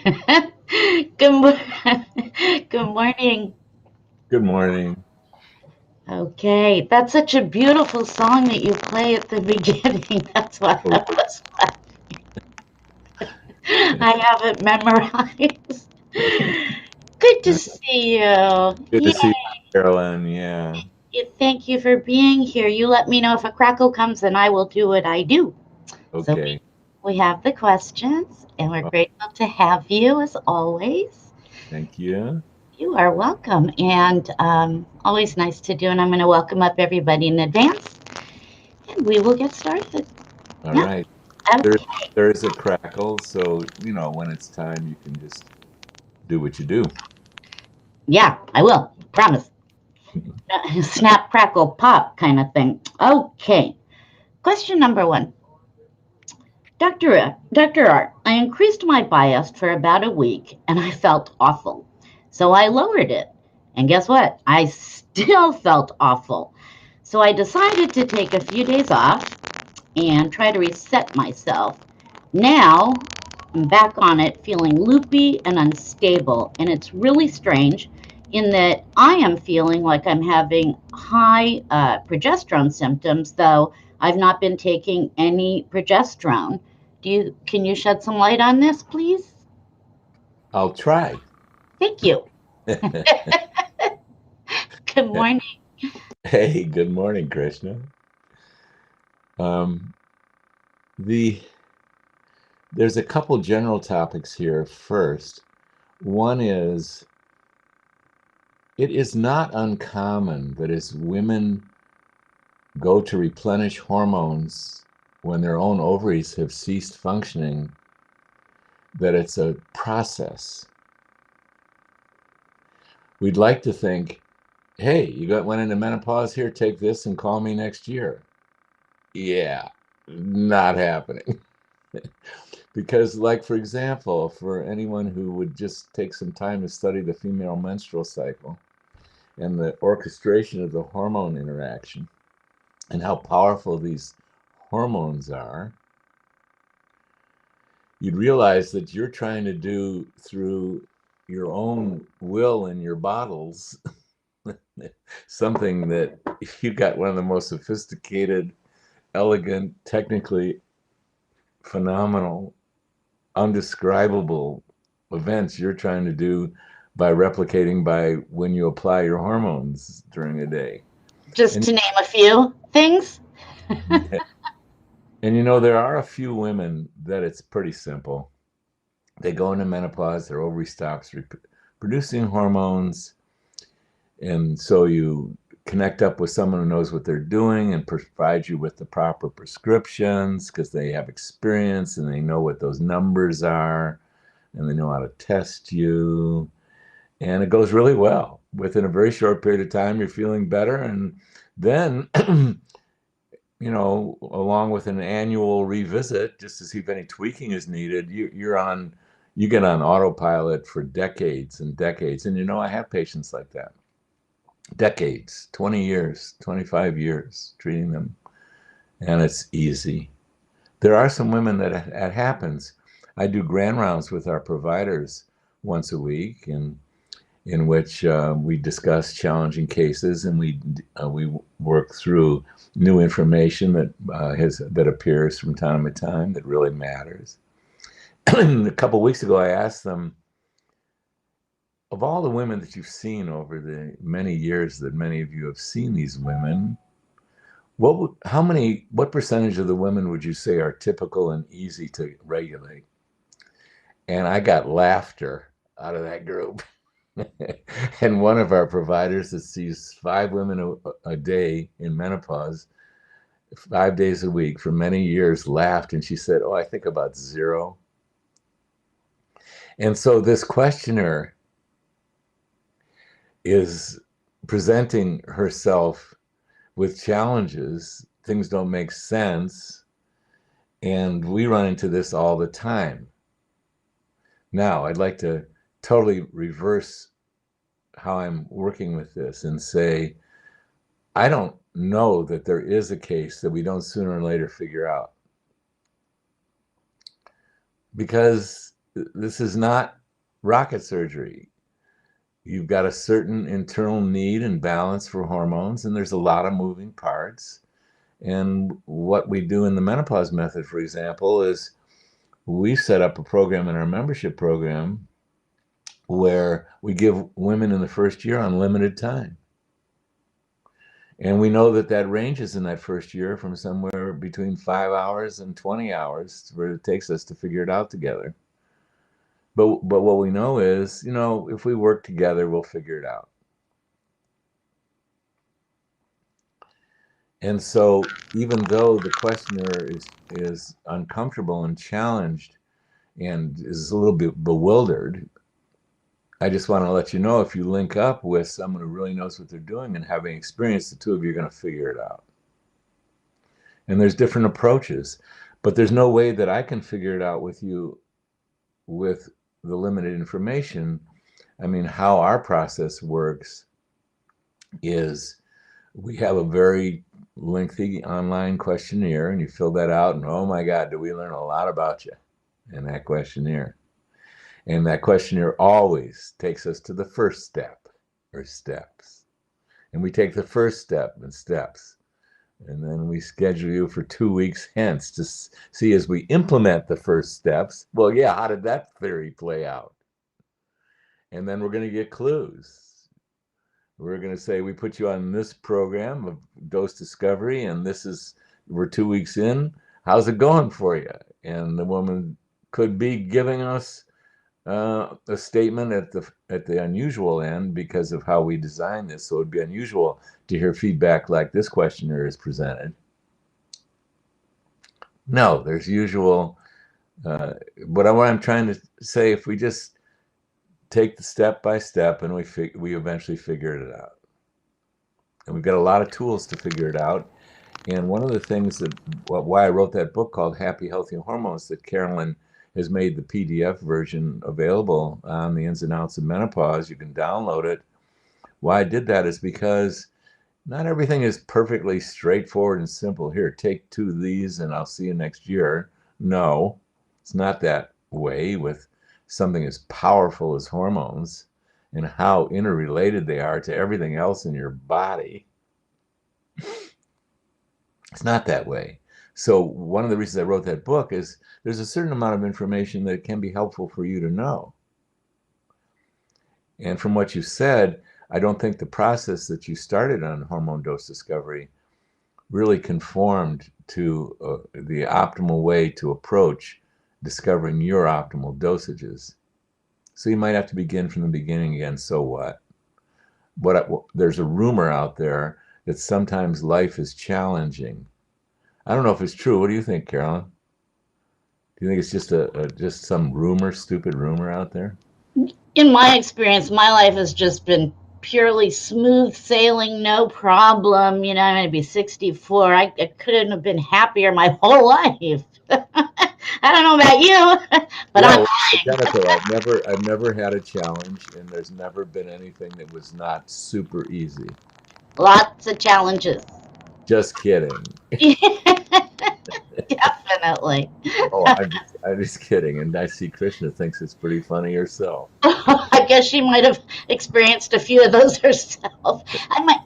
Good, good morning. Good morning. Okay, that's such a beautiful song that you play at the beginning. That's why Oh, I was. I have it memorized. Good to see you. good to Yeah, see you, Carolyn. Yeah. thank you for being here. You let me know if a crackle comes, and I will do what I do. So Okay. we have the questions, and we're Well, grateful to have you as always. thank you. You are welcome, and always nice to do. And I'm going to welcome up everybody in advance, and we will get started. All Yeah. right. There, Okay. there is a crackle, so when it's time, you can just do what you do. Yeah, I will. Promise. Snap, crackle, pop kind of thing. Okay. Question number one. Dr. Art, I increased my bias for about a week and I felt awful. So I lowered it. And guess what? I still felt awful. So I decided to take a few days off and try to reset myself. Now I'm back on it feeling loopy and unstable. And it's really strange in that I am feeling like I'm having high progesterone symptoms, though I've not been taking any progesterone. Can you shed some light on this, please? I'll try. Thank you. Good morning. Hey, good morning, Krishna. Um, the there's a couple general topics here first. One is it is not uncommon that as women go to replenish hormones when their own ovaries have ceased functioning, that it's a process. We'd like to think, hey, went into menopause here, take this and call me next year. Yeah, not happening. Because, like, for example, for anyone who would just take some time to study the female menstrual cycle and the orchestration of the hormone interaction and how powerful these hormones are, you'd realize that you're trying to do through your own will in your bottles something that you got one of the most sophisticated, elegant, technically phenomenal, undescribable events you're trying to do by replicating by when you apply your hormones during a day. Just And to name a few things. and there are a few women that it's pretty simple. They go into menopause, their ovary stops producing hormones, and so you connect up with someone who knows what they're doing and provides you with the proper prescriptions because they have experience and they know what those numbers are and they know how to test you. And it goes really well. Within a very short period of time, you're feeling better. And then, along with an annual revisit, just to see if any tweaking is needed, you get on autopilot for decades and decades. And I have patients like that. Decades, 20 years, 25 years treating them, and it's easy. There are some women that it happens. I do grand rounds with our providers once a week, and in which we discuss challenging cases and we work through new information that appears from time to time that really matters. A couple of weeks ago, I asked them, of all the women that you've seen over the many years that many of you have seen these women, what percentage of the women would you say are typical and easy to regulate? And I got laughter out of that group. And one of our providers that sees 5 women a day in menopause, 5 days a week for many years, laughed and she said, "Oh, I think about zero." And so this questioner is presenting herself with challenges, things don't make sense, and we run into this all the time. Now, I'd like to totally reverse how I'm working with this and say, I don't know that there is a case that we don't sooner or later figure out. Because this is not rocket surgery. You've got a certain internal need and balance for hormones, and there's a lot of moving parts. And what we do in the menopause method, for example, is we set up a program in our membership program where we give women in the first year unlimited time. And we know that that ranges in that first year from somewhere between 5 hours and 20 hours where it takes us to figure it out together. But what we know is, if we work together, we'll figure it out. And so even though the questionnaire is uncomfortable and challenged and is a little bit bewildered, I just want to let you know, if you link up with someone who really knows what they're doing and having experience, the two of you are going to figure it out. And there's different approaches, but there's no way that I can figure it out with you with the limited information. I mean, how our process works is we have a very lengthy online questionnaire, and you fill that out, and oh my God, do we learn a lot about you in that questionnaire. And that questionnaire always takes us to the first step or steps. And we take the first step and steps. And then we schedule you for 2 weeks hence to see, as we implement the first steps, well, yeah, how did that theory play out? And then we're going to get clues. We're going to say, we put you on this program of dose discovery, and we're 2 weeks in. How's it going for you? And the woman could be giving us a statement at the unusual end because of how we designed this. So it'd be unusual to hear feedback like this questionnaire is presented. No, there's usual. But what I'm trying to say, if we just take the step by step, and we eventually figured it out, and we've got a lot of tools to figure it out. And one of the things why I wrote that book called Happy, Healthy Hormones, that Carolyn has made the PDF version available on the ins and outs of menopause. You can download it. Why I did that is because not everything is perfectly straightforward and simple. Here, take 2 of these and I'll see you next year. No, it's not that way with something as powerful as hormones and how interrelated they are to everything else in your body. It's not that way. So one of the reasons I wrote that book is there's a certain amount of information that can be helpful for you to know. And from what you said, I don't think the process that you started on hormone dose discovery really conformed to the optimal way to approach discovering your optimal dosages. So you might have to begin from the beginning again. So what? There's a rumor out there that sometimes life is challenging. I don't know if it's true. What do you think, Carolyn? Do you think it's just just some stupid rumor out there? In my experience, my life has just been purely smooth sailing, no problem. I'm going to be 64. I couldn't have been happier my whole life. I don't know about you, but Yeah, I'm well, fine. identical. I've never had a challenge, and there's never been anything that was not super easy. Lots of challenges. Just kidding. Definitely. Oh, I'm just kidding. And I see Krishna thinks it's pretty funny herself. I guess she might have experienced a few of those herself.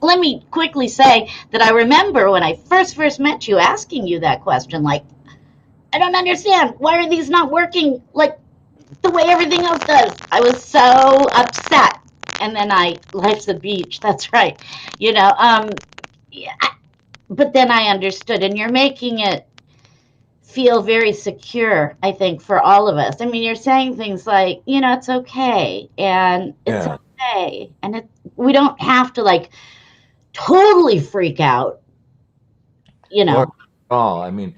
Let me quickly say that I remember when I first met you asking you that question, like, I don't understand. Why are these not working like the way everything else does? I was so upset. And then life's a beach. That's right. Yeah, but then I understood, and you're making it feel very secure, I think, for all of us. I mean, you're saying things like, it's okay, and it's Yeah. okay, and we don't have to like totally freak out, you Or know. all. I mean,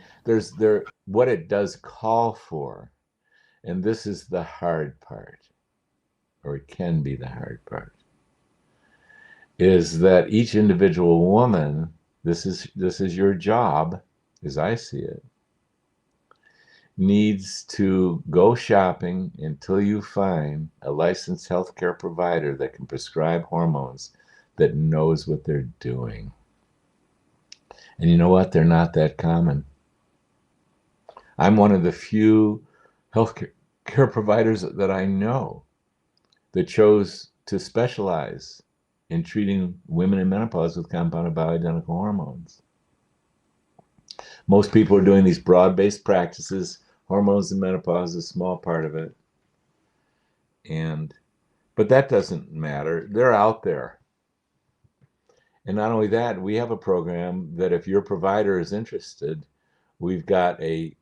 what it does call for, and this is the hard part, or it can be the hard part, is that each individual woman, this is your job, as I see it, needs to go shopping until you find a licensed healthcare provider that can prescribe hormones, that knows what they're doing. And you know what? They're not that common. I'm one of the few healthcare care providers that I know that chose to specialize in treating women in menopause with compounded bioidentical hormones. Most people are doing these broad-based practices. Hormones in menopause is a small part of it. But that doesn't matter. They're out there. And not only that, we have a program that if your provider is interested, we've got a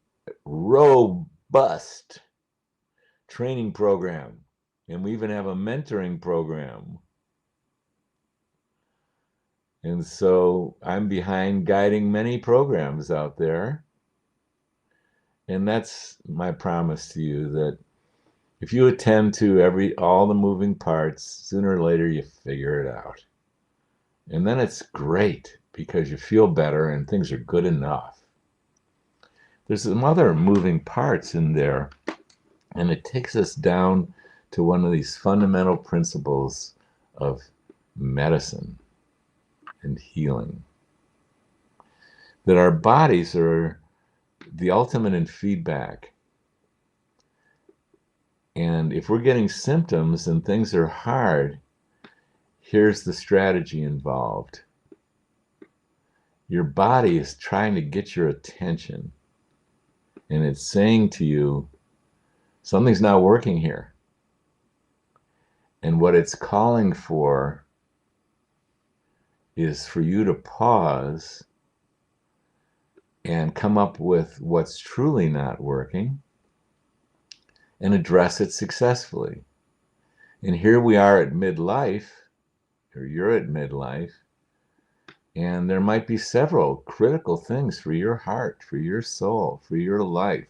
robust training program. And we even have a mentoring program. And so I'm behind guiding many programs out there. And that's my promise to you, that if you attend to all the moving parts, sooner or later you figure it out. And then it's great because you feel better and things are good enough. There's some other moving parts in there, and it takes us down to one of these fundamental principles of medicine and healing. That our bodies are the ultimate in feedback. And if we're getting symptoms and things are hard, here's the strategy involved. Your body is trying to get your attention, and it's saying to you, something's not working here. And what it's calling for is for you to pause and come up with what's truly not working and address it successfully. And here we are at midlife, or you're at midlife, and there might be several critical things for your heart, for your soul, for your life,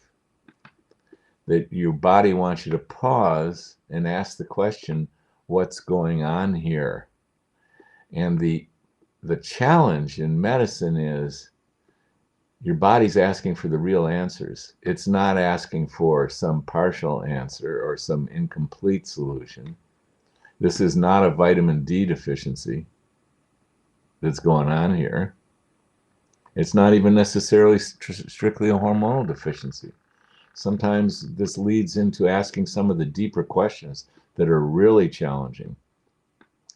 that your body wants you to pause and ask the question, what's going on here? And the challenge in medicine is your body's asking for the real answers. It's not asking for some partial answer or some incomplete solution. This is not a vitamin D deficiency that's going on here. It's not even necessarily strictly a hormonal deficiency. Sometimes this leads into asking some of the deeper questions that are really challenging.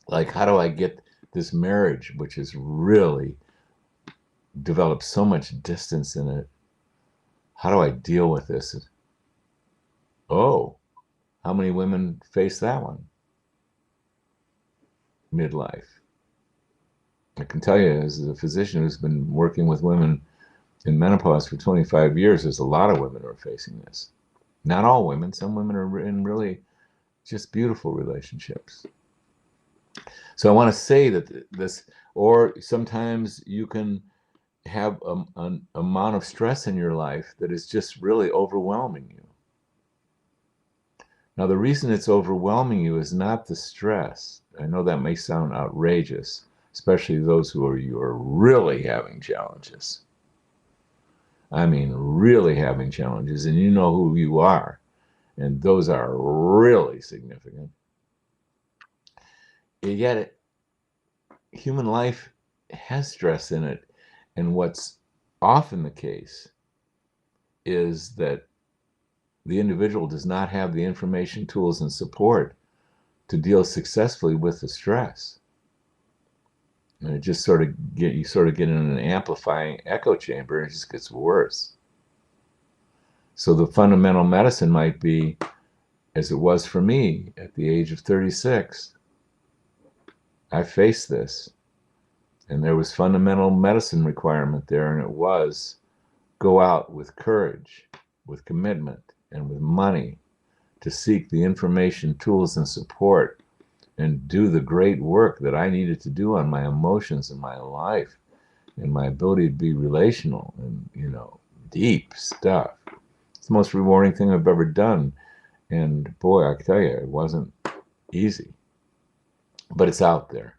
Like, how do I get this marriage, which has really developed so much distance in it? How do I deal with this? Oh, how many women face that one? Midlife. I can tell you, as a physician who's been working with women in menopause for 25 years, there's a lot of women who are facing this. Not all women. Some women are in really just beautiful relationships. So I want to say that this, or sometimes you can have an amount of stress in your life that is just really overwhelming you. Now, the reason it's overwhelming you is not the stress. I know that may sound outrageous, especially those you are really having challenges. I mean, really having challenges, and you know who you are, and those are really significant. Yet, human life has stress in it, and what's often the case is that the individual does not have the information, tools, and support to deal successfully with the stress. And it just you sort of get in an amplifying echo chamber, and it just gets worse. So the fundamental medicine might be, as it was for me at the age of 36, I faced this. And there was fundamental medicine requirement there, and it was go out with courage, with commitment, and with money to seek the information, tools, and support and do the great work that I needed to do on my emotions and my life and my ability to be relational and, deep stuff. It's the most rewarding thing I've ever done. And boy, I can tell you, it wasn't easy, but it's out there.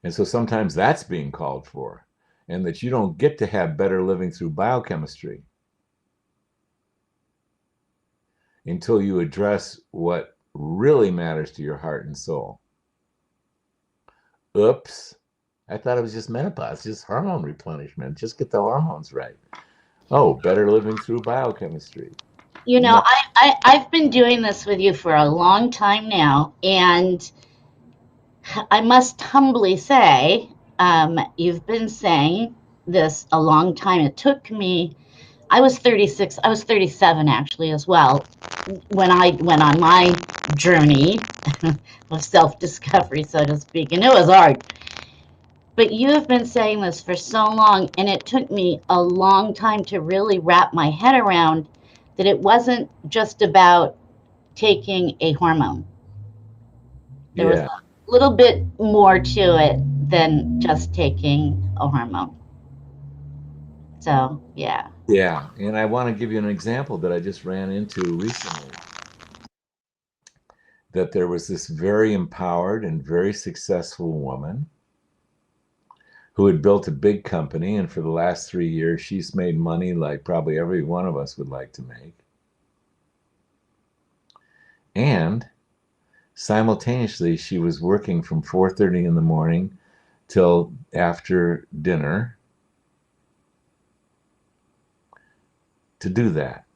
And so sometimes that's being called for, and that you don't get to have better living through biochemistry until you address what really matters to your heart and soul. Oops, I thought it was just menopause, just hormone replenishment, just get the hormones right. Oh, better living through biochemistry. You know, No, I've been doing this with you for a long time now, and I must humbly say, you've been saying this a long time. It took me, I was 36, I was 37 actually as well, when I went on my journey of self discovery, so to speak, and it was hard. But you have been saying this for so long, and it took me a long time to really wrap my head around that it wasn't just about taking a hormone. There was yeah, a little bit more to it than just taking a hormone. So, yeah. yeah. And I want to give you an example that I just ran into recently. That there was this very empowered and very successful woman who had built a big company, and for the last 3 years, she's made money like probably every one of us would like to make. And simultaneously, she was working from 4:30 in the morning till after dinner to do that.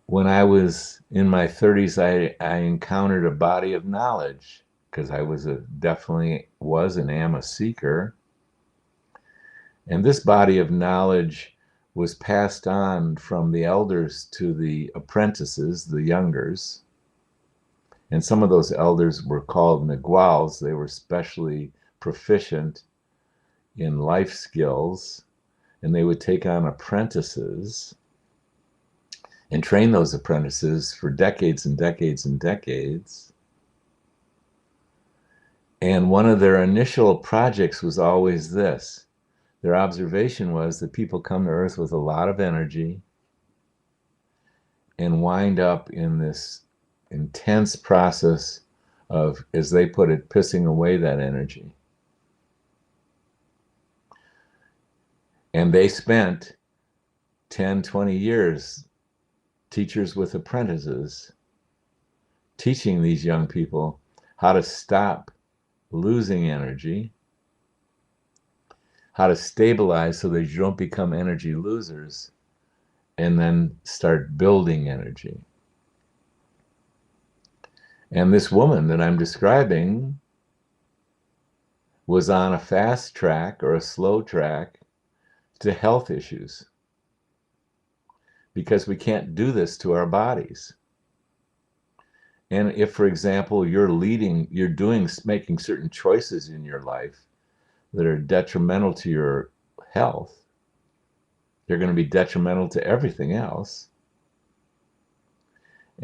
When I was in my 30s, I encountered a body of knowledge because I was definitely was and am a seeker. And this body of knowledge was passed on from the elders to the apprentices, the youngers. And some of those elders were called Naguals. They were specially proficient in life skills, and they would take on apprentices and train those apprentices for decades and decades and decades. And one of their initial projects was always this. Their observation was that people come to Earth with a lot of energy and wind up in this intense process of, as they put it, pissing away that energy. And they spent 10, 20 years, teachers with apprentices, teaching these young people how to stop losing energy, how to stabilize so that you don't become energy losers, and then start building energy. And this woman that I'm describing was on a fast track or a slow track to health issues because we can't do this to our bodies. And if, for example, you're making certain choices in your life that are detrimental to your health, they're going to be detrimental to everything else.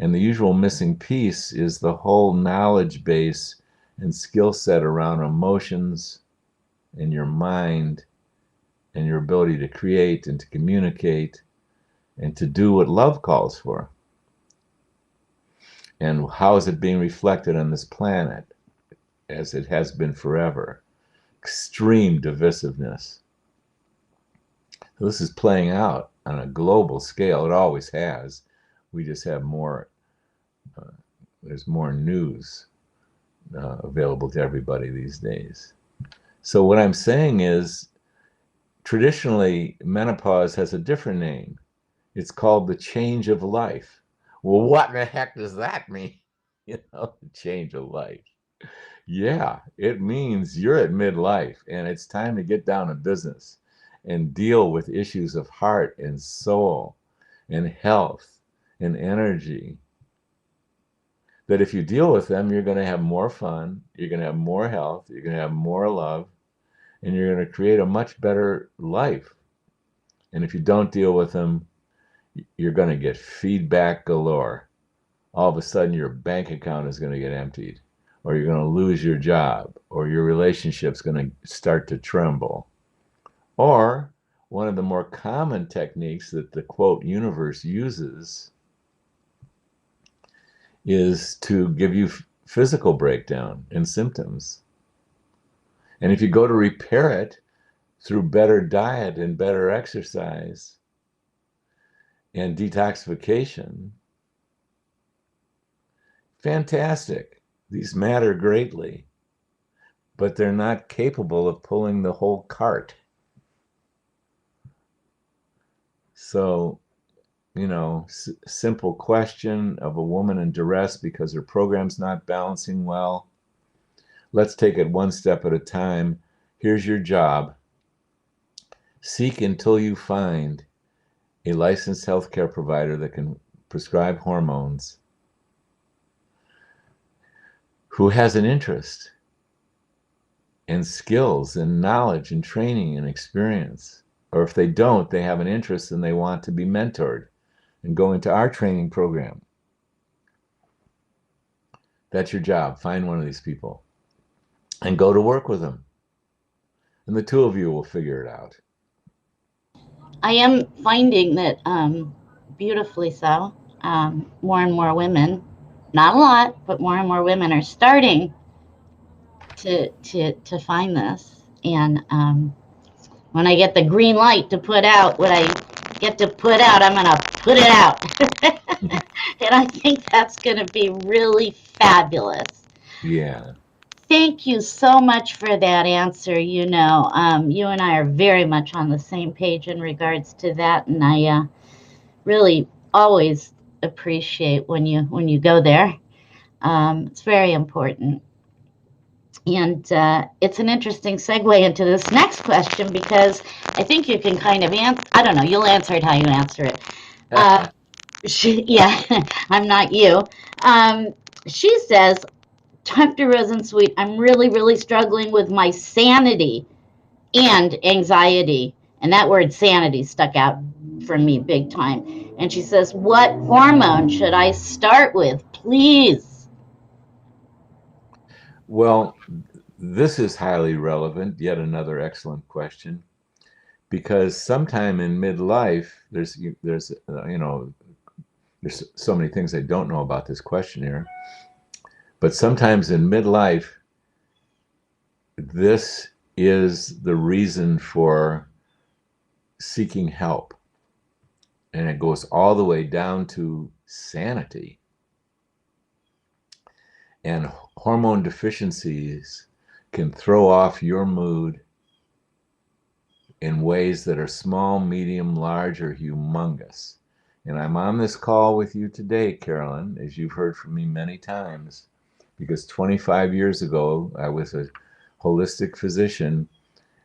And the usual missing piece is the whole knowledge base and skill set around emotions and your mind and your ability to create and to communicate and to do what love calls for. And how is it being reflected on this planet as it has been forever? Extreme divisiveness. So this is playing out on a global scale. It always has. We just have more, there's more news available to everybody these days. So what I'm saying is, traditionally, menopause has a different name. It's called the change of life. Well, what the heck does that mean? The change of life. Yeah, it means you're at midlife and it's time to get down to business and deal with issues of heart and soul and health and energy. That if you deal with them, you're going to have more fun, you're going to have more health, you're going to have more love, and you're going to create a much better life. And if you don't deal with them, you're going to get feedback galore. All of a sudden, your bank account is going to get emptied, or you're going to lose your job, or your relationship's going to start to tremble. Or one of the more common techniques that the quote universe uses is to give you physical breakdown and symptoms. And if you go to repair it through better diet and better exercise and detoxification, fantastic. These matter greatly, but they're not capable of pulling the whole cart. So simple question of a woman in duress because her program's not balancing well. Let's take it one step at a time. Here's your job. Seek until you find a licensed healthcare provider that can prescribe hormones who has an interest and skills and knowledge and training and experience. Or if they don't, they have an interest and they want to be mentored and go into our training program. That's your job. Find one of these people and go to work with them. And the two of you will figure it out. I am finding that, beautifully so, more and more women, not a lot, but more and more women are starting to find this. And when I get the green light to put out what I get to put out, I'm going to put it out. And I think that's going to be really fabulous. Yeah. Thank you so much for that answer. You and I are very much on the same page in regards to that, and I really always appreciate when you go there. It's very important. And it's an interesting segue into this next question because I think you can kind of answer. I don't know. You'll answer it how you answer it. Yeah, I'm not you. She says, Dr. Rosensweet, I'm really, really struggling with my sanity and anxiety. And that word sanity stuck out for me big time. And she says, what hormone should I start with, please? Well, this is highly relevant. Yet another excellent question. Because sometime in midlife, there's so many things I don't know about this question here. But sometimes in midlife, this is the reason for seeking help. And it goes all the way down to sanity. And hormone deficiencies can throw off your mood in ways that are small, medium, large, or humongous. And I'm on this call with you today, Carolyn, as you've heard from me many times, because 25 years ago, I was a holistic physician,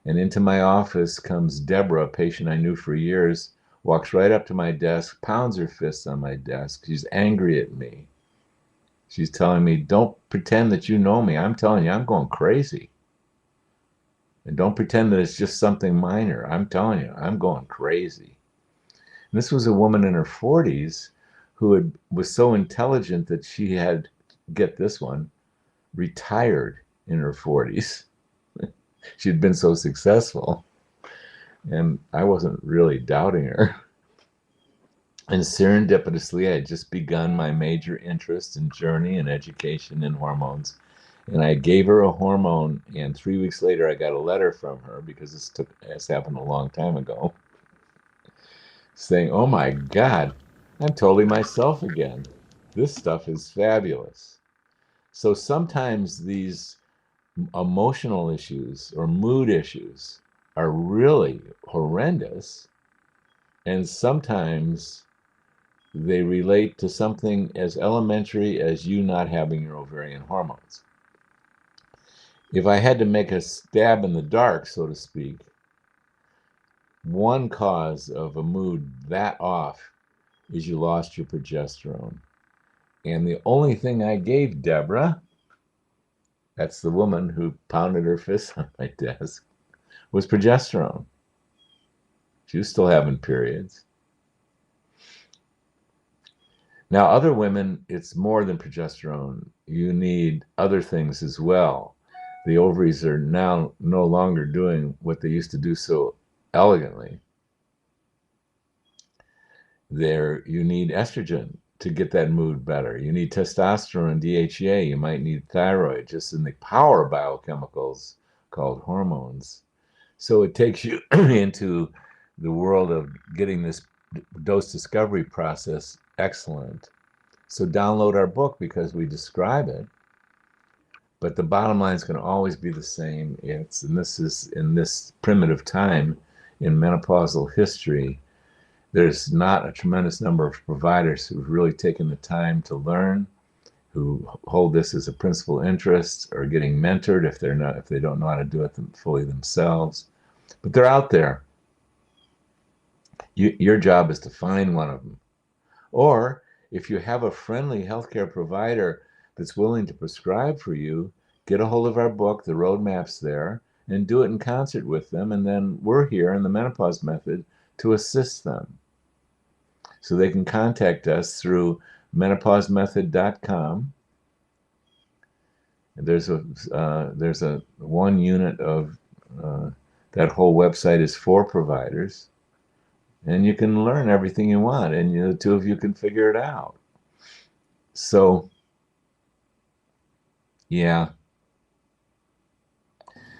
and into my office comes Deborah, a patient I knew for years, walks right up to my desk, pounds her fists on my desk. She's angry at me. She's telling me, don't pretend that you know me. I'm telling you, I'm going crazy. And don't pretend that it's just something minor. I'm telling you, I'm going crazy. And this was a woman in her 40s who was so intelligent that she had, get this one, retired in her 40s. She'd been so successful. And I wasn't really doubting her. And serendipitously, I had just begun my major interest and journey in education and hormones. And I gave her a hormone, and 3 weeks later, I got a letter from her, because this happened a long time ago, saying, "Oh my God, I'm totally myself again. This stuff is fabulous." So sometimes these emotional issues or mood issues are really horrendous, and sometimes they relate to something as elementary as you not having your ovarian hormones. If I had to make a stab in the dark, so to speak, one cause of a mood that off is you lost your progesterone. And the only thing I gave Deborah, that's the woman who pounded her fists on my desk, was progesterone. She was still having periods. Now, other women, it's more than progesterone. You need other things as well. The ovaries are now no longer doing what they used to do so elegantly. You need estrogen to get that mood better. You need testosterone, DHEA. You might need thyroid, just in the power biochemicals called hormones. So it takes you into the world of getting this dose discovery process excellent. So download our book because we describe it. But the bottom line is going to always be the same. This is in this primitive time in menopausal history, there's not a tremendous number of providers who've really taken the time to learn, who hold this as a principal interest, or getting mentored if they don't know how to do it fully themselves. But they're out there. Your job is to find one of them. Or if you have a friendly healthcare provider that's willing to prescribe for you, get a hold of our book, The Roadmap's there, and do it in concert with them. And then we're here in the Menopause Method to assist them. So they can contact us through menopausemethod.com. There's a one unit of that whole website is for providers, and you can learn everything you want, and the two of you can figure it out. So, yeah,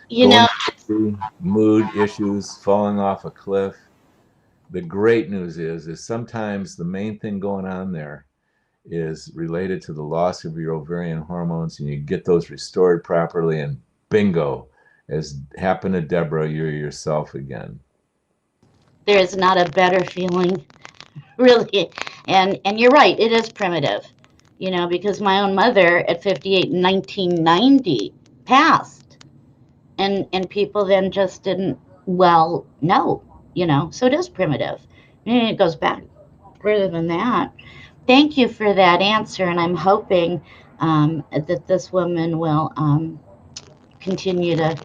You going know, through mood issues, falling off a cliff. The great news is sometimes the main thing going on there is related to the loss of your ovarian hormones, and you get those restored properly, and bingo, as happened to Deborah, you're yourself again. there is not a better feeling, really. And you're right, it is primitive. Because my own mother at 58 in 1990 passed, and people then just didn't, well, no, so it is primitive. And it goes back further than that. Thank you for that answer, and I'm hoping that this woman will continue to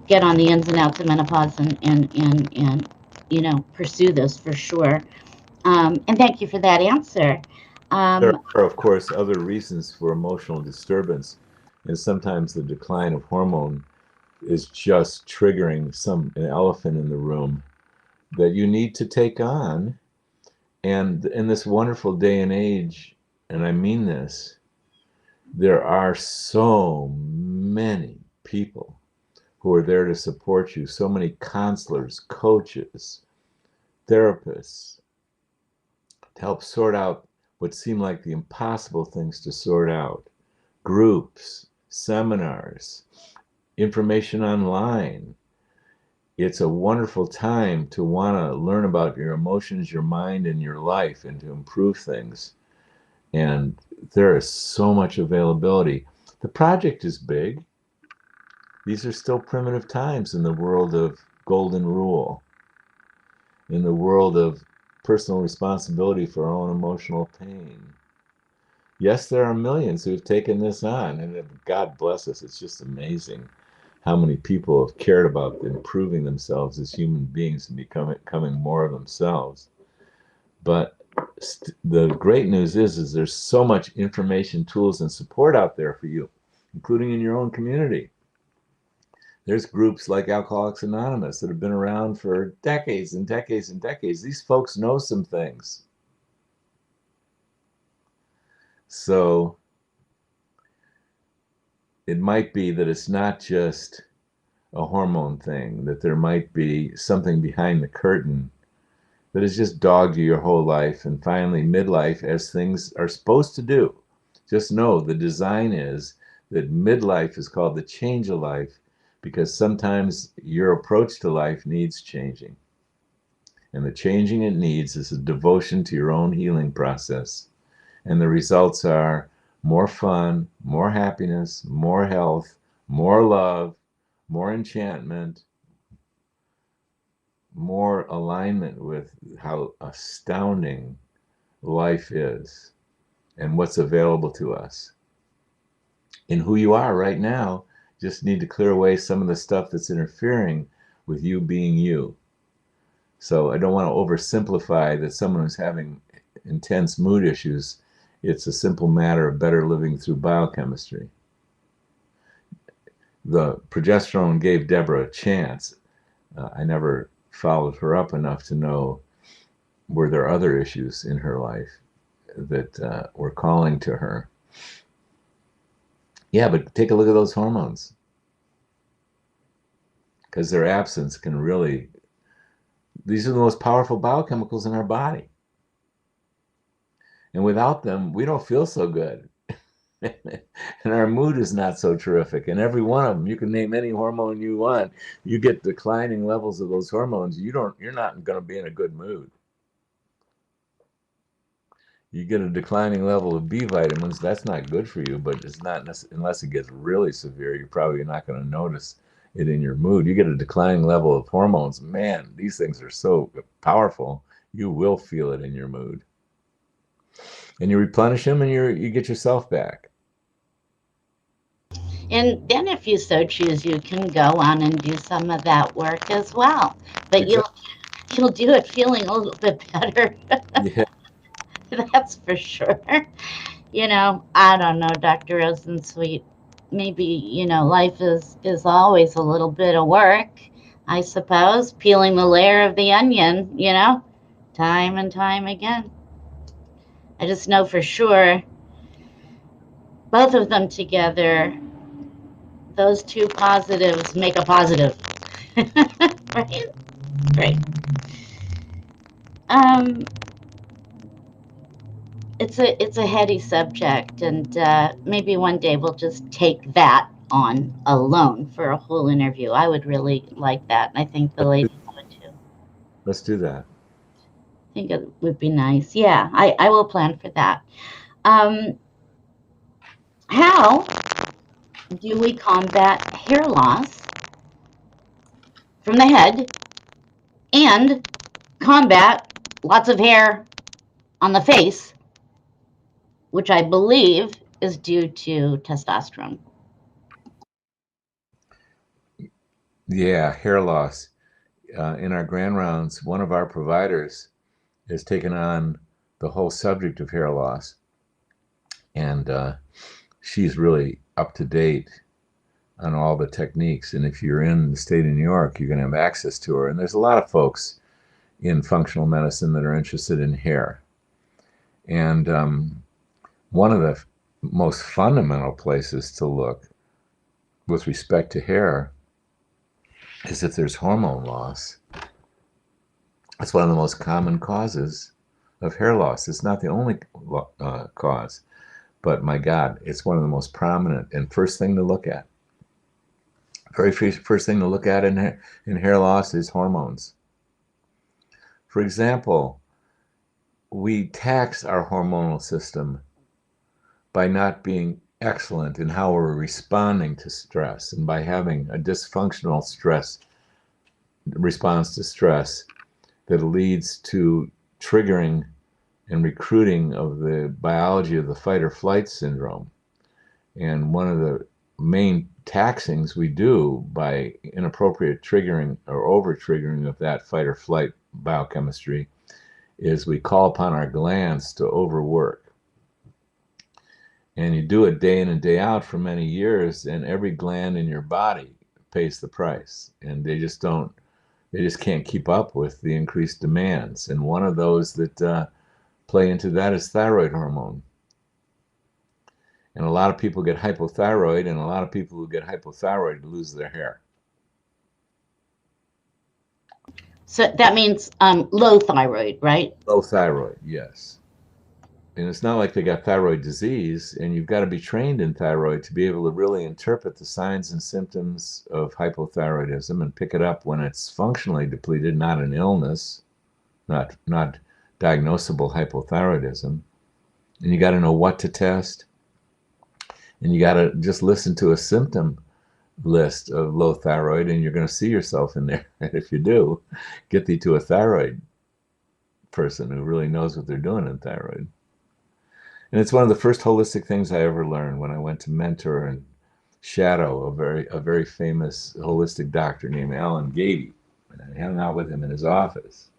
get on the ins and outs of menopause and pursue this for sure. And thank you for that answer. There Um, are, of course, other reasons for emotional disturbance, and sometimes the decline of hormone is just triggering an elephant in the room that you need to take on. And in this wonderful day and age, and I mean this, there are so many people who are there to support you, so many counselors, coaches, therapists, to help sort out what seem like the impossible things to sort out. Groups, seminars, information online. It's a wonderful time to want to learn about your emotions, your mind, and your life, and to improve things. And there is so much availability. The project is big. These are still primitive times in the world of golden rule, in the world of personal responsibility for our own emotional pain. Yes, there are millions who have taken this on, and God bless us. It's just amazing how many people have cared about improving themselves as human beings and becoming more of themselves. But the great news is there's so much information, tools, and support out there for you, including in your own community. There's groups like Alcoholics Anonymous that have been around for decades and decades and decades. These folks know some things. So it might be that it's not just a hormone thing, that there might be something behind the curtain that has just dogged you your whole life, and finally midlife, as things are supposed to do. Just know the design is that midlife is called the change of life because sometimes your approach to life needs changing. And the changing it needs is a devotion to your own healing process. And the results are more fun, more happiness, more health, more love, more enchantment, more alignment with how astounding life is and what's available to us. And who you are right now, just need to clear away some of the stuff that's interfering with you being you. So I don't want to oversimplify that someone who's having intense mood issues, it's a simple matter of better living through biochemistry. The progesterone gave Deborah a chance. I never followed her up enough to know, were there other issues in her life that were calling to her. Yeah, but take a look at those hormones, because their absence can really, these are the most powerful biochemicals in our body. And without them, we don't feel so good. And our mood is not so terrific. And every one of them, you can name any hormone you want, you get declining levels of those hormones, you're not going to be in a good mood. You get a declining level of B vitamins. That's not good for you, but it's not unless it gets really severe. You're probably not going to notice it in your mood. You get a declining level of hormones. Man, these things are so powerful. You will feel it in your mood, and you replenish them, and you get yourself back. And then, if you so choose, you can go on and do some of that work as well. But Exactly. you'll do it feeling a little bit better. Yeah. That's for sure. I don't know, Dr. Rosensweet. Maybe, life is always a little bit of work, I suppose, peeling the layer of the onion, time and time again. I just know for sure both of them together, those two positives make a positive. Right? Great. Um, it's a heady subject, and maybe one day we'll just take that on alone for a whole interview. I would really like that, and I think the Let's do, ladies would too. let's do that. I think it would be nice. Yeah, I will plan for that. Um, how do we combat hair loss from the head and combat lots of hair on the face, which I believe is due to testosterone? Yeah, hair loss. In our grand rounds, one of our providers has taken on the whole subject of hair loss, and she's really up to date on all the techniques. And if you're in the state of New York, you're going to have access to her. And there's a lot of folks in functional medicine that are interested in hair. And one of the most fundamental places to look with respect to hair is if there's hormone loss. It's one of the most common causes of hair loss. It's not the only cause, but my God, it's one of the most prominent and first thing to look at. Very first thing to look at in hair loss is hormones. For example, we tax our hormonal system by not being excellent in how we're responding to stress, and by having a dysfunctional stress response to stress that leads to triggering and recruiting of the biology of the fight or flight syndrome. And one of the main taxings we do by inappropriate triggering or over triggering of that fight or flight biochemistry is we call upon our glands to overwork. And you do it day in and day out for many years, and every gland in your body pays the price. And they just can't keep up with the increased demands. And one of those that play into that is thyroid hormone. And a lot of people get hypothyroid, and a lot of people who get hypothyroid lose their hair. So that means low thyroid, right? Low thyroid, yes. And it's not like they got thyroid disease, and you've got to be trained in thyroid to be able to really interpret the signs and symptoms of hypothyroidism and pick it up when it's functionally depleted, not an illness, not diagnosable hypothyroidism. And you got to know what to test, and you got to just listen to a symptom list of low thyroid, and you're going to see yourself in there. And if you do, get thee to a thyroid person who really knows what they're doing in thyroid. And it's one of the first holistic things I ever learned when I went to mentor and shadow a very famous holistic doctor named Alan Gady. And I hung out with him in his office.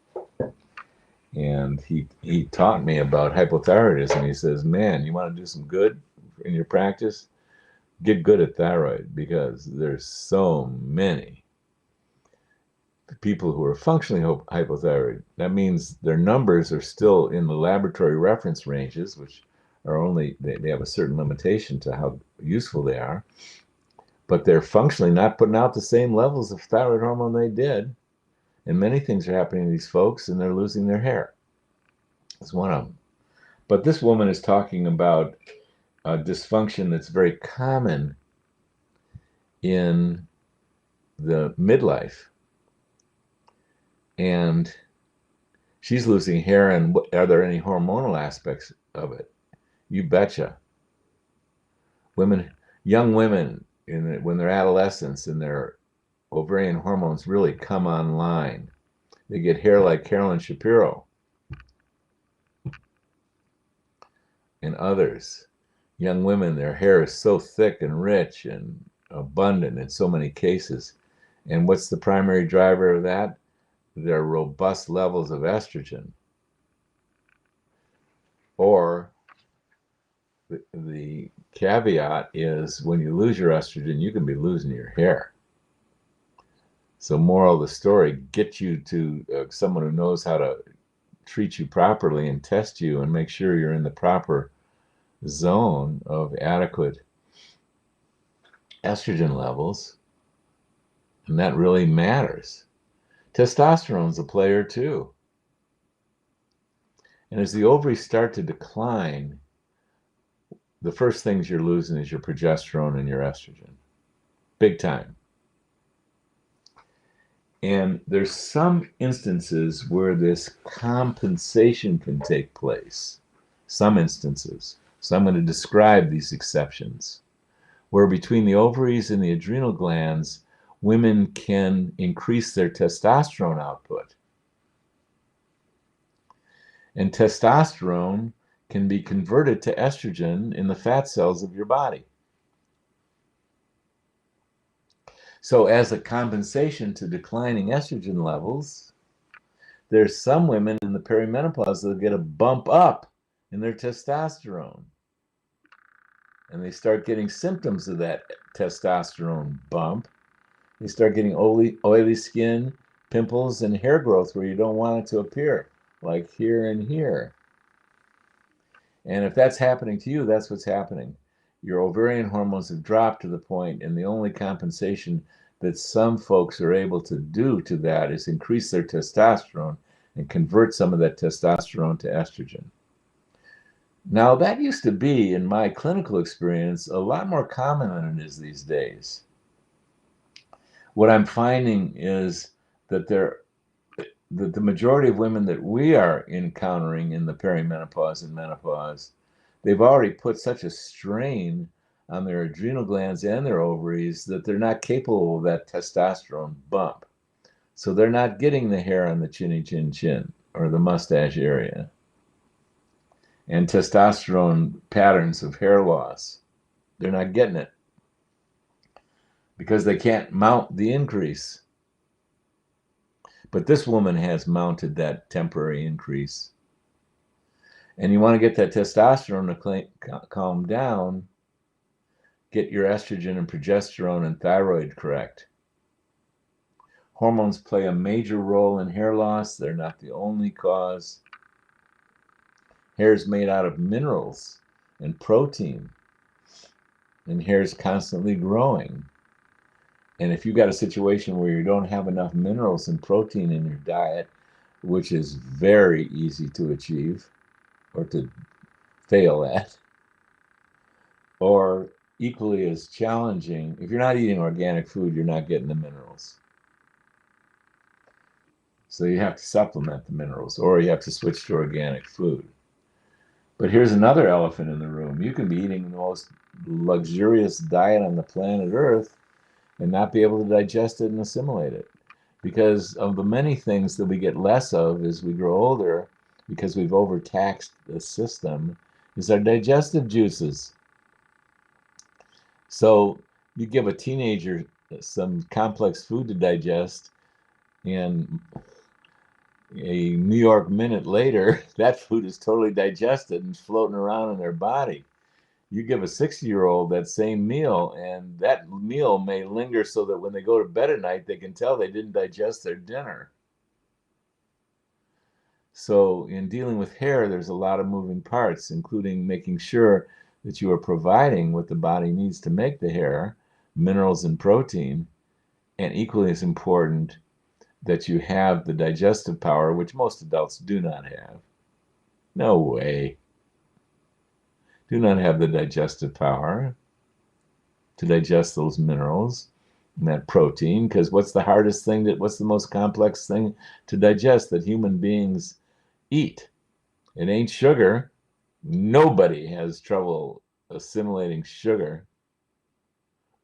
And he taught me about hypothyroidism. He says, man, you want to do some good in your practice? Get good at thyroid, because there's so many people who are functionally hypothyroid. That means their numbers are still in the laboratory reference ranges, which are only, they have a certain limitation to how useful they are, but they're functionally not putting out the same levels of thyroid hormone they did. And many things are happening to these folks, and they're losing their hair. It's one of them. But this woman is talking about a dysfunction that's very common in the midlife. And She's losing hair, and are there any hormonal aspects of it? You betcha. Women, young women, when they're adolescents and their ovarian hormones really come online, they get hair like Carolyn Shapiro and others. Young women, their hair is so thick and rich and abundant in so many cases. And what's the primary driver of that? Their robust levels of estrogen. Or the caveat is when you lose your estrogen, you can be losing your hair. So moral of the story, get you to someone who knows how to treat you properly and test you and make sure you're in the proper zone of adequate estrogen levels. And that really matters. Testosterone's a player too. And as the ovaries start to decline, the first things you're losing is your progesterone and your estrogen. Big time. And there's some instances where this compensation can take place. Some instances. So I'm going to describe these exceptions, where between the ovaries and the adrenal glands, women can increase their testosterone output. And testosterone can be converted to estrogen in the fat cells of your body. So as a compensation to declining estrogen levels, there's some women in the perimenopause that get a bump up in their testosterone. And they start getting symptoms of that testosterone bump. They start getting oily skin, pimples, and hair growth where you don't want it to appear, like here and here. And if that's happening to you, that's what's happening. Your ovarian hormones have dropped to the point, and the only compensation that some folks are able to do to that is increase their testosterone and convert some of that testosterone to estrogen. Now, that used to be, in my clinical experience, a lot more common than it is these days. What I'm finding is that the majority of women that we are encountering in the perimenopause and menopause, they've already put such a strain on their adrenal glands and their ovaries that they're not capable of that testosterone bump. So they're not getting the hair on the chinny chin chin or the mustache area and testosterone patterns of hair loss. They're not getting it because they can't mount the increase. But this woman has mounted that temporary increase. And you want to get that testosterone to calm down, get your estrogen and progesterone and thyroid correct. Hormones play a major role in hair loss. They're not the only cause. Hair is made out of minerals and protein, and hair is constantly growing. And if you've got a situation where you don't have enough minerals and protein in your diet, which is very easy to achieve or to fail at, or equally as challenging, if you're not eating organic food, you're not getting the minerals. So you have to supplement the minerals, or you have to switch to organic food. But here's another elephant in the room. You can be eating the most luxurious diet on the planet Earth and not be able to digest it and assimilate it. Because of the many things that we get less of as we grow older, because we've overtaxed the system, is our digestive juices. So you give a teenager some complex food to digest, and a New York minute later, that food is totally digested and floating around in their body. You give a 60-year-old that same meal, and that meal may linger so that when they go to bed at night, they can tell they didn't digest their dinner. So in dealing with hair, there's a lot of moving parts, including making sure that you are providing what the body needs to make the hair, minerals and protein, and equally as important, that you have the digestive power, which most adults do not have. No way. Do not have the digestive power to digest those minerals and that protein, because what's the most complex thing to digest that human beings eat. It ain't sugar. Nobody has trouble assimilating sugar.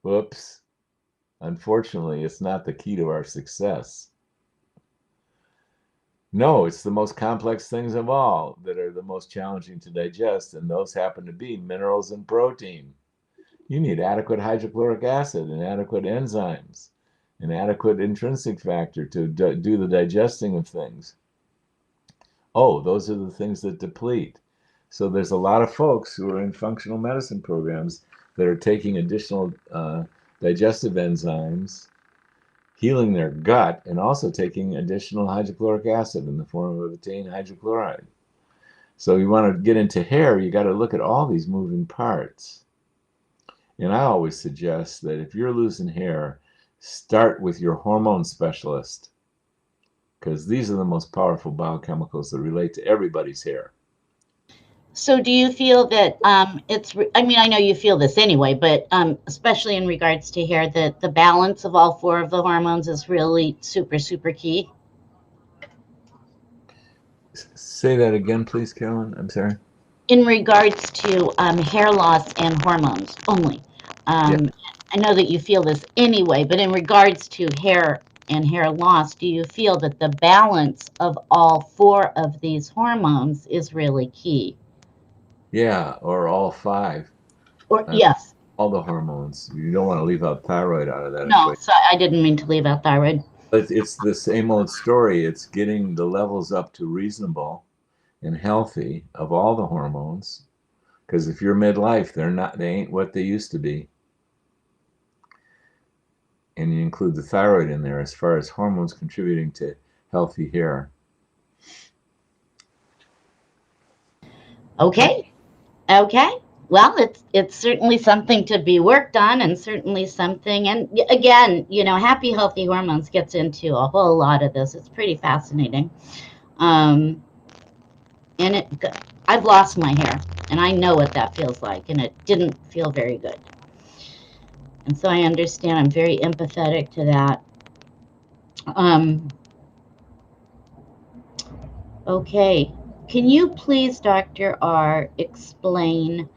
Whoops. Unfortunately, it's not the key to our success. No, it's the most complex things of all that are the most challenging to digest, and those happen to be minerals and protein. You need adequate hydrochloric acid and adequate enzymes, an adequate intrinsic factor to do the digesting of things. Oh, those are the things that deplete. So there's a lot of folks who are in functional medicine programs that are taking additional digestive enzymes, healing their gut, and also taking additional hydrochloric acid in the form of betaine hydrochloride. So you want to get into hair, you got to look at all these moving parts. And I always suggest that if you're losing hair, start with your hormone specialist, because these are the most powerful biochemicals that relate to everybody's hair. So do you feel that I mean, I know you feel this anyway, but especially in regards to hair, that the balance of all four of the hormones is really super, super key? Say that again, please, Carolyn. I'm sorry. In regards to hair loss and hormones only. Yeah. I know that you feel this anyway, but in regards to hair and hair loss, do you feel that the balance of all four of these hormones is really key? Yeah, or all five. Or Uh, yes. all the hormones. You don't want to leave out thyroid out of that No, equation. so I didn't mean to leave out thyroid. But it's the same old story. It's getting the levels up to reasonable and healthy of all the hormones. Because if you're midlife, they ain't what they used to be. And you include the thyroid in there as far as hormones contributing to healthy hair. Okay. Okay. Well, it's certainly something to be worked on, and certainly something. And again, happy healthy hormones gets into a whole lot of this. It's pretty fascinating. Um, and I've lost my hair, and I know what that feels like, and it didn't feel very good. And so I understand. I'm very empathetic to that. Um, okay. Can you please, Dr. R, explain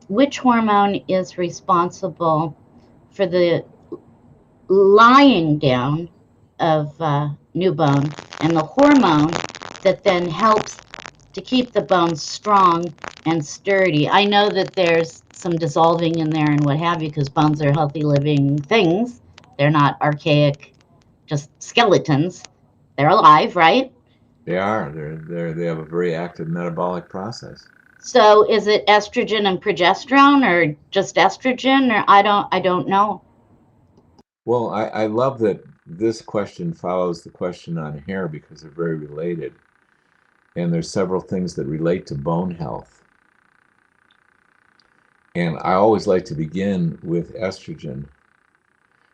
which hormone is responsible for the lying down of new bone, and the hormone that then helps to keep the bones strong and sturdy? I know that there's some dissolving in there and what have you, because bones are healthy living things. They're not archaic, just skeletons. They're alive, right? They are. They have a very active metabolic process. So is it estrogen and progesterone, or just estrogen, or I don't know. Well, I love that this question follows the question on hair because they're very related. And there's several things that relate to bone health. And I always like to begin with estrogen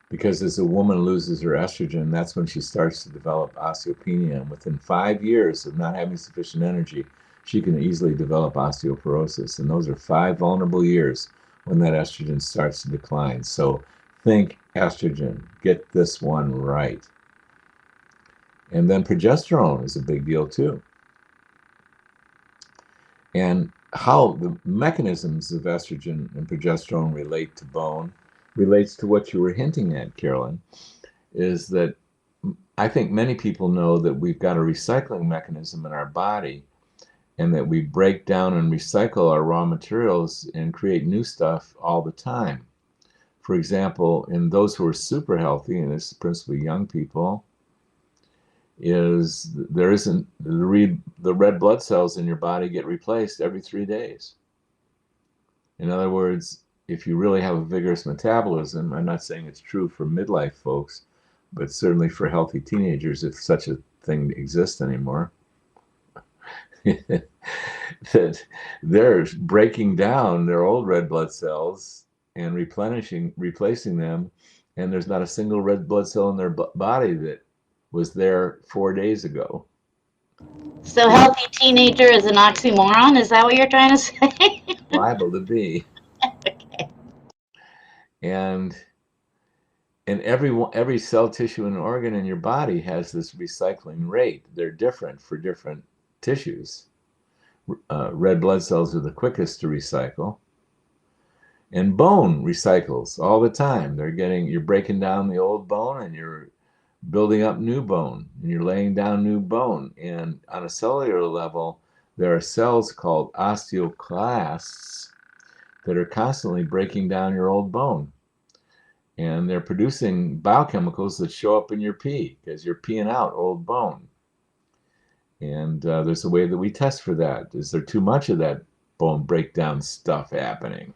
because as a woman loses her estrogen, that's when she starts to develop osteopenia. And within 5 years of not having sufficient energy, she can easily develop osteoporosis. And those are 5 vulnerable years when that estrogen starts to decline. So think estrogen, get this one right. And then progesterone is a big deal too. And how the mechanisms of estrogen and progesterone relate to bone relates to what you were hinting at, Carolyn, is that I think many people know that we've got a recycling mechanism in our body and that we break down and recycle our raw materials and create new stuff all the time. For example, in those who are super healthy, and this is principally young people, is there isn't the red blood cells in your body get replaced every 3 days. In other words, if you really have a vigorous metabolism, I'm not saying it's true for midlife folks, but certainly for healthy teenagers, if such a thing exists anymore, that they're breaking down their old red blood cells and replacing them, and there's not a single red blood cell in their body that was there 4 days ago. So healthy teenager is an oxymoron? Is that what you're trying to say? Liable to be. Okay. And every cell, tissue, and organ in your body has this recycling rate. They're different for different tissues. Red blood cells are the quickest to recycle. And bone recycles all the time. You're breaking down the old bone and you're building up new bone, and you're laying down new bone. And on a cellular level, there are cells called osteoclasts that are constantly breaking down your old bone. And they're producing biochemicals that show up in your pee because you're peeing out old bone. And there's a way that we test for that. Is there too much of that bone breakdown stuff happening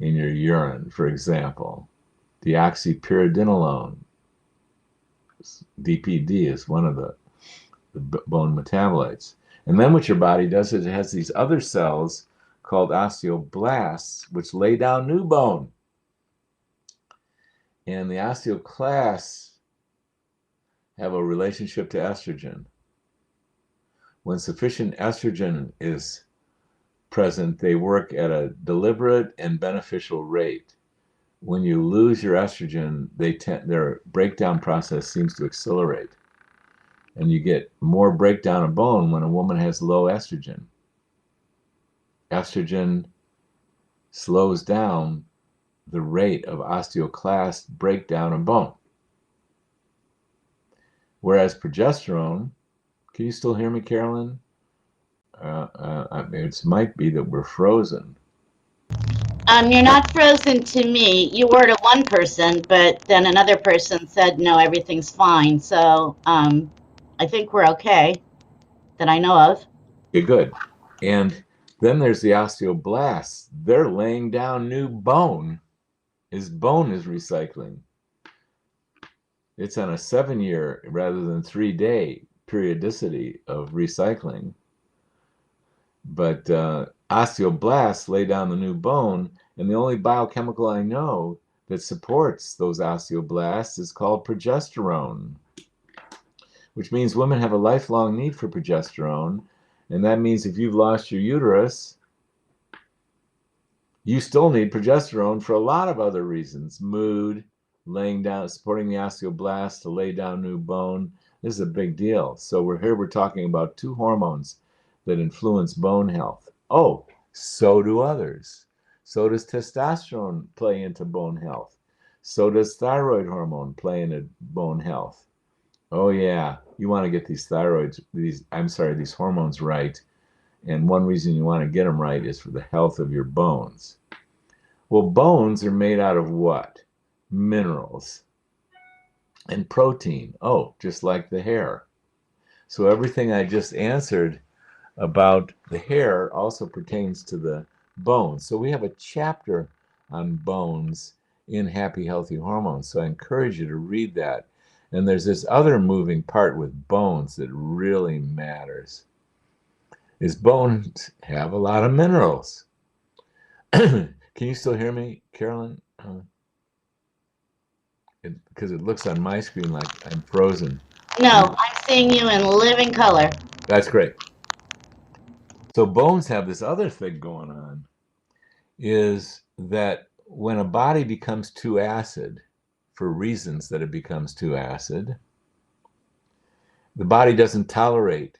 in your urine, for example? Deoxypyridinolone, DPD, is one of the bone metabolites. And then what your body does is it has these other cells called osteoblasts, which lay down new bone. And the osteoclasts have a relationship to estrogen. When sufficient estrogen is present, they work at a deliberate and beneficial rate. When you lose your estrogen, their breakdown process seems to accelerate. And you get more breakdown of bone when a woman has low estrogen. Estrogen slows down the rate of osteoclast breakdown of bone. Whereas progesterone, can you still hear me, Carolyn? It might be that we're frozen. You're not frozen to me. You were to one person, but then another person said, no, everything's fine. So I think we're okay that I know of. Okay, good. And then there's the osteoblasts. They're laying down new bone. His bone is recycling. It's on a 7-year rather than 3-day periodicity of recycling. But osteoblasts lay down the new bone, and the only biochemical I know that supports those osteoblasts is called progesterone, which means women have a lifelong need for progesterone. And that means if you've lost your uterus, you still need progesterone for a lot of other reasons. Mood, laying down, supporting the osteoblasts to lay down new bone. This is a big deal. So we're talking about 2 hormones that influence bone health. Oh, so do others. So does testosterone play into bone health. So does thyroid hormone play into bone health. Oh yeah, you want to get these hormones right. And one reason you want to get them right is for the health of your bones. Well, bones are made out of what? Minerals and protein. Oh, just like the hair. So everything I just answered about the hair also pertains to the bones. So we have a chapter on bones in Happy Healthy Hormones. So I encourage you to read that. And there's this other moving part with bones that really matters. Is bones have a lot of minerals. Can you still hear me, Carolyn? Because it looks on my screen like I'm frozen. No, I'm seeing you in living color. That's great. So bones have this other thing going on, is that when a body becomes too acid, for reasons that it becomes too acid, the body doesn't tolerate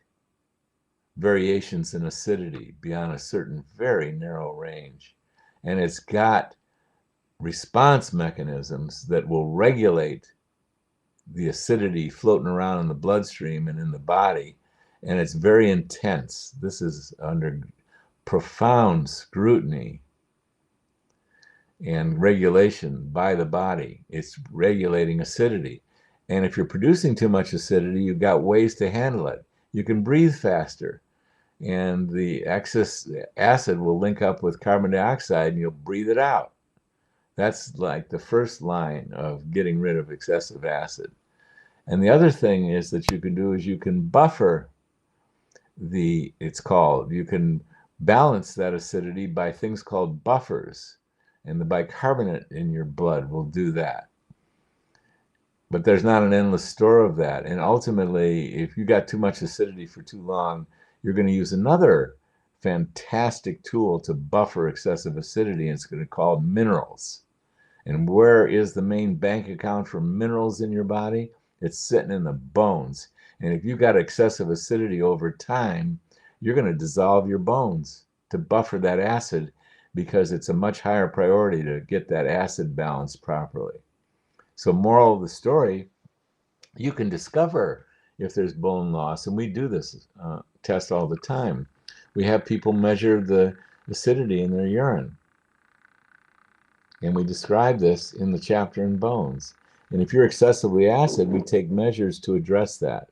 variations in acidity beyond a certain very narrow range. And it's got response mechanisms that will regulate the acidity floating around in the bloodstream and in the body. And it's very intense. This is under profound scrutiny and regulation by the body. It's regulating acidity. And if you're producing too much acidity, you've got ways to handle it. You can breathe faster, and the excess acid will link up with carbon dioxide and you'll breathe it out. That's like the first line of getting rid of excessive acid. And the other thing is that you can do is you can buffer you can balance that acidity by things called buffers. And the bicarbonate in your blood will do that. But there's not an endless store of that. And ultimately, if you got too much acidity for too long, you're going to use another fantastic tool to buffer excessive acidity, and it's going to be called minerals. And where is the main bank account for minerals in your body? It's sitting in the bones. And if you've got excessive acidity over time, you're going to dissolve your bones to buffer that acid, because it's a much higher priority to get that acid balanced properly. So moral of the story, you can discover if there's bone loss, and we do this test all the time. We have people measure the acidity in their urine, and we describe this in the chapter in bones. And if you're excessively acid, we take measures to address that.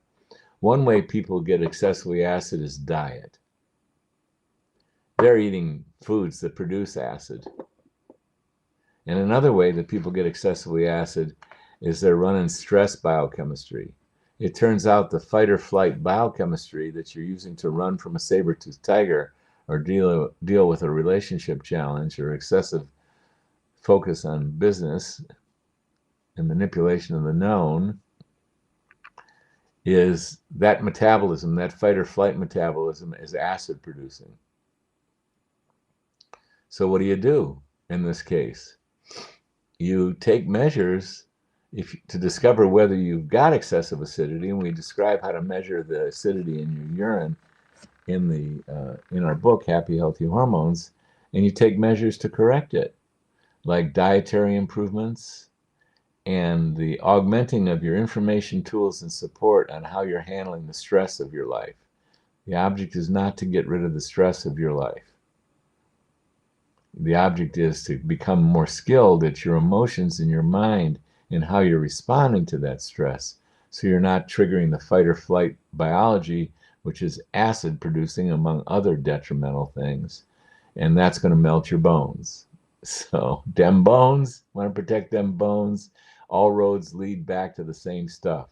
One way people get excessively acid is diet. They're eating foods that produce acid. And another way that people get excessively acid is they're running stress biochemistry. It turns out the fight or flight biochemistry that you're using to run from a saber-toothed tiger, or deal with a relationship challenge, or excessive focus on business and manipulation of the known, is that metabolism, that fight or flight metabolism, is acid producing. So what do in this case? You take measures to discover whether you've got excessive acidity, and we describe how to measure the acidity in your urine in our book, Happy Healthy Hormones, and you take measures to correct it, like dietary improvements and the augmenting of your information, tools, and support on how you're handling the stress of your life. The object is not to get rid of the stress of your life. The object is to become more skilled at your emotions and your mind and how you're responding to that stress, so you're not triggering the fight or flight biology, which is acid producing, among other detrimental things, and that's going to melt your bones. So them bones, want to protect them bones, all roads lead back to the same stuff.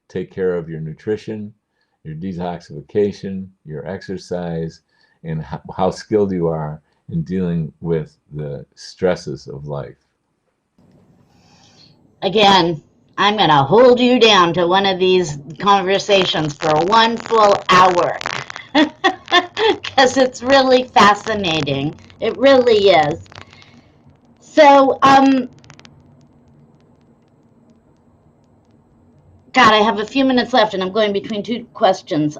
Take care of your nutrition, your detoxification, your exercise, and how skilled you are in dealing with the stresses of life. Again, I'm going to hold you down to one of these conversations for one full hour because it's really fascinating. It really is. So, God, I have a few minutes left, and I'm going between two questions.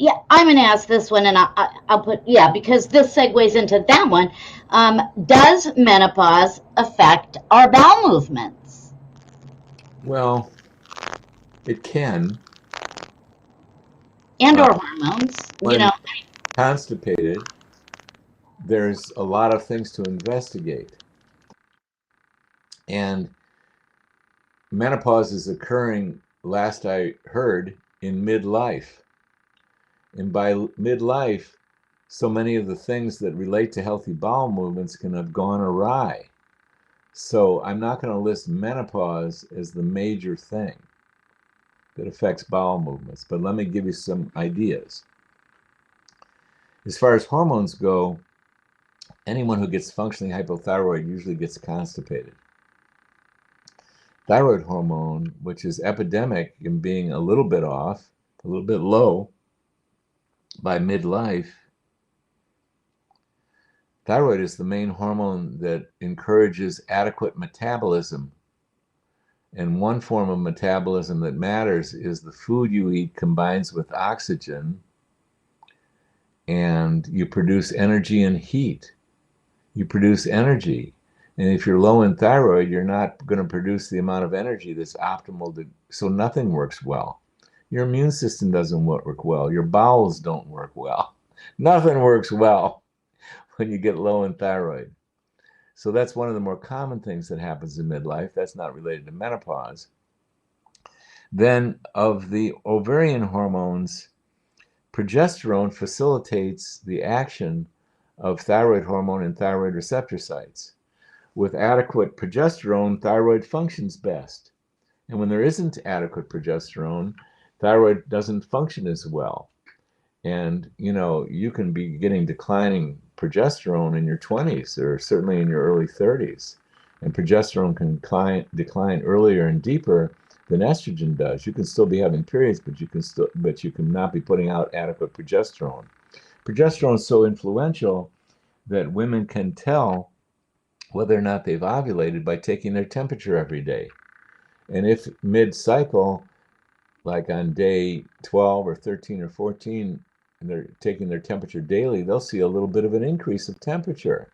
Yeah, I'm going to ask this one, and I'll put, yeah, because this segues into that one. Does menopause affect our bowel movements? Well, it can. And or hormones, When constipated, there's a lot of things to investigate. And menopause is occurring, last I heard, in midlife. And by midlife, so many of the things that relate to healthy bowel movements can have gone awry. So I'm not going to list menopause as the major thing that affects bowel movements, but let me give you some ideas. As far as hormones go, anyone who gets functionally hypothyroid usually gets constipated. Thyroid hormone, which is epidemic in being a little bit off, a little bit low by midlife. Thyroid is the main hormone that encourages adequate metabolism. And one form of metabolism that matters is the food you eat combines with oxygen, and you produce energy and heat. You produce energy. And if you're low in thyroid, you're not going to produce the amount of energy that's optimal, so nothing works well. Your immune system doesn't work well. Your bowels don't work well. Nothing works well when you get low in thyroid. So that's one of the more common things that happens in midlife. That's not related to menopause. Then, of the ovarian hormones, progesterone facilitates the action of thyroid hormone and thyroid receptor sites. With adequate progesterone, thyroid functions best. And when there isn't adequate progesterone, thyroid doesn't function as well. And, you can be getting declining progesterone in your 20s, or certainly in your early 30s. And progesterone can decline earlier and deeper than estrogen does. You can still be having periods, but you can not be putting out adequate progesterone. Progesterone is so influential that women can tell whether or not they've ovulated by taking their temperature every day. And if mid-cycle like on day 12 or 13 or 14, and they're taking their temperature daily, they'll see a little bit of an increase of temperature.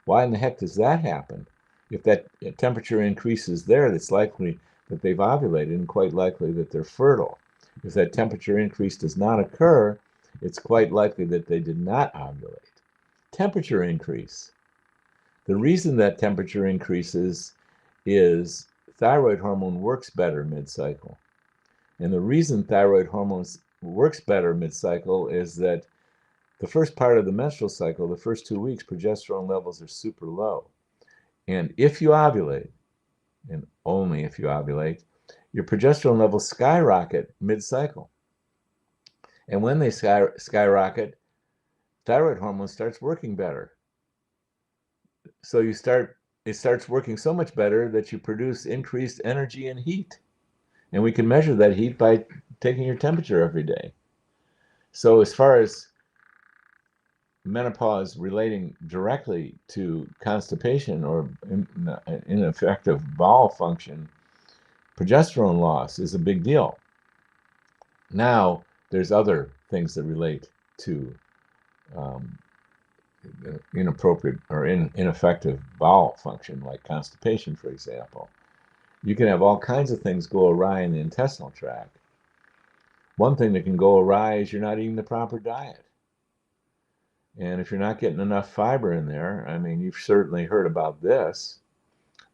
Why in the heck does that happen? If that temperature increases there, it's likely that they've ovulated and quite likely that they're fertile. If that temperature increase does not occur, it's quite likely that they did not ovulate. Temperature increase. The reason that temperature increases is thyroid hormone works better mid-cycle. And the reason thyroid hormone works better mid-cycle is that the first part of the menstrual cycle, the first 2 weeks, progesterone levels are super low. And if you ovulate, and only if you ovulate, your progesterone levels skyrocket mid-cycle. And when they skyrocket, thyroid hormone starts working better. So it starts working so much better that you produce increased energy and heat. And we can measure that heat by taking your temperature every day. So as far as menopause relating directly to constipation or ineffective bowel function, progesterone loss is a big deal. Now, there's other things that relate to um, inappropriate or ineffective bowel function, like constipation, for example. You can have all kinds of things go awry in the intestinal tract. One thing that can go awry is you're not eating the proper diet. And if you're not getting enough fiber in there, I mean, you've certainly heard about this.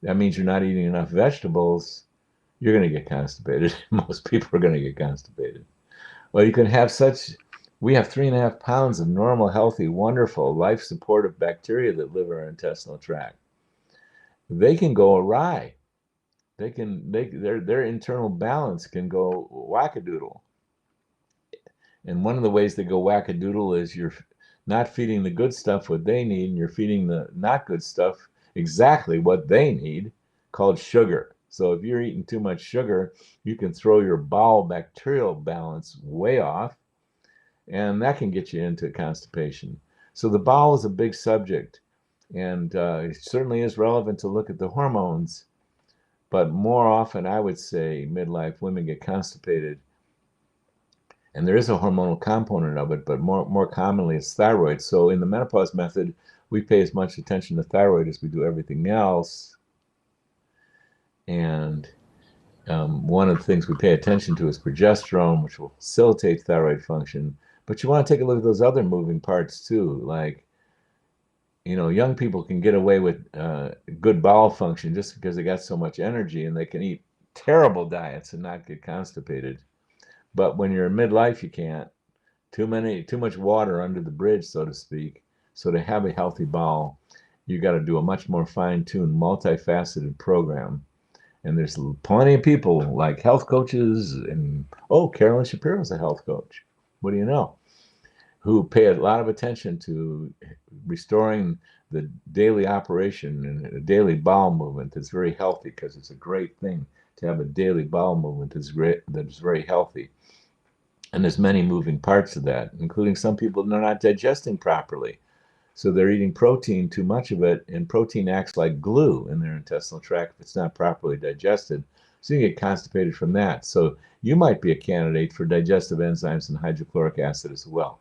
That means you're not eating enough vegetables. You're going to get constipated. Most people are going to get constipated. Well, you can have we have 3.5 pounds of normal, healthy, wonderful, life supportive bacteria that live in our intestinal tract. They can go awry. Their internal balance can go wackadoodle. And one of the ways they go wackadoodle is you're not feeding the good stuff what they need, and you're feeding the not good stuff exactly what they need, called sugar. So if you're eating too much sugar, you can throw your bowel bacterial balance way off, and that can get you into constipation. So the bowel is a big subject, and it certainly is relevant to look at the hormones, but more often I would say midlife women get constipated, and there is a hormonal component of it, but more commonly it's thyroid. So in the menopause method, we pay as much attention to thyroid as we do everything else. And one of the things we pay attention to is progesterone, which will facilitate thyroid function. But you want to take a look at those other moving parts too, like, young people can get away with good bowel function just because they got so much energy, and they can eat terrible diets and not get constipated. But when you're in midlife, you can't. Too much water under the bridge, so to speak. So to have a healthy bowel, you got to do a much more fine-tuned, multifaceted program. And there's plenty of people like health coaches, and Carolyn Shapiro's a health coach. What do you know? Who pay a lot of attention to restoring the daily operation and a daily bowel movement that's very healthy, because it's a great thing to have a daily bowel movement that's very healthy. And there's many moving parts of that, including some people that are not digesting properly. So they're eating protein, too much of it, and protein acts like glue in their intestinal tract if it's not properly digested. So you get constipated from that. So you might be a candidate for digestive enzymes and hydrochloric acid as well.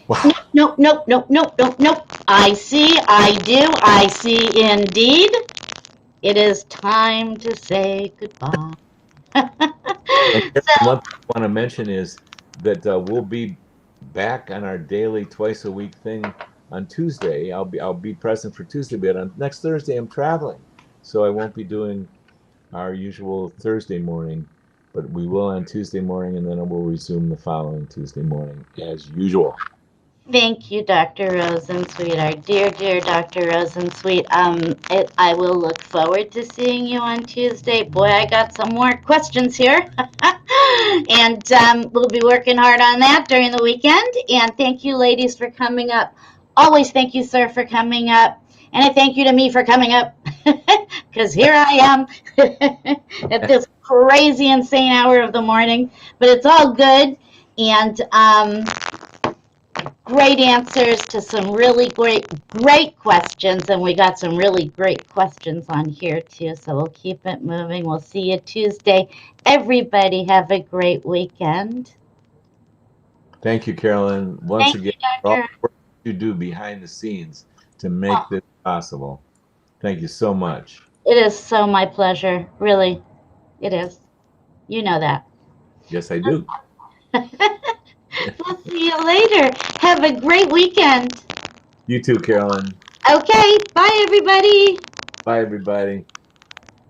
Wow. Nope, nope, nope, nope, nope, nope. I see, I do, I see indeed. It is time to say goodbye. And one So, thing I want to mention is that we'll be back on our daily twice a week thing on Tuesday. I'll be present for Tuesday, but on next Thursday I'm traveling, so I won't be doing our usual Thursday morning, but we will on Tuesday morning, and then we'll resume the following Tuesday morning as usual. thank you, Dr. Rosensweet, our dear, dear Dr. Rosensweet. I will look forward to seeing you on Tuesday. Boy, I got some more questions here. And we'll be working hard on that during the weekend. And thank you, ladies, for coming up. Always thank you, sir, for coming up. And I thank you to me for coming up, because here I am at this crazy, insane hour of the morning. But it's all good. And great answers to some really great questions, and we got some really great questions on here too, so we'll keep it moving. We'll see you Tuesday. Everybody have a great weekend. Thank you, Carolyn. Once Thank again, you, for all Doctor. the work you do behind the scenes to Oh, make this possible. Thank you so much. it is so my pleasure, really. It is. You know that. Yes, I do. We'll see you later. Have a great weekend. You too, Carolyn. Okay, bye everybody. Bye, everybody.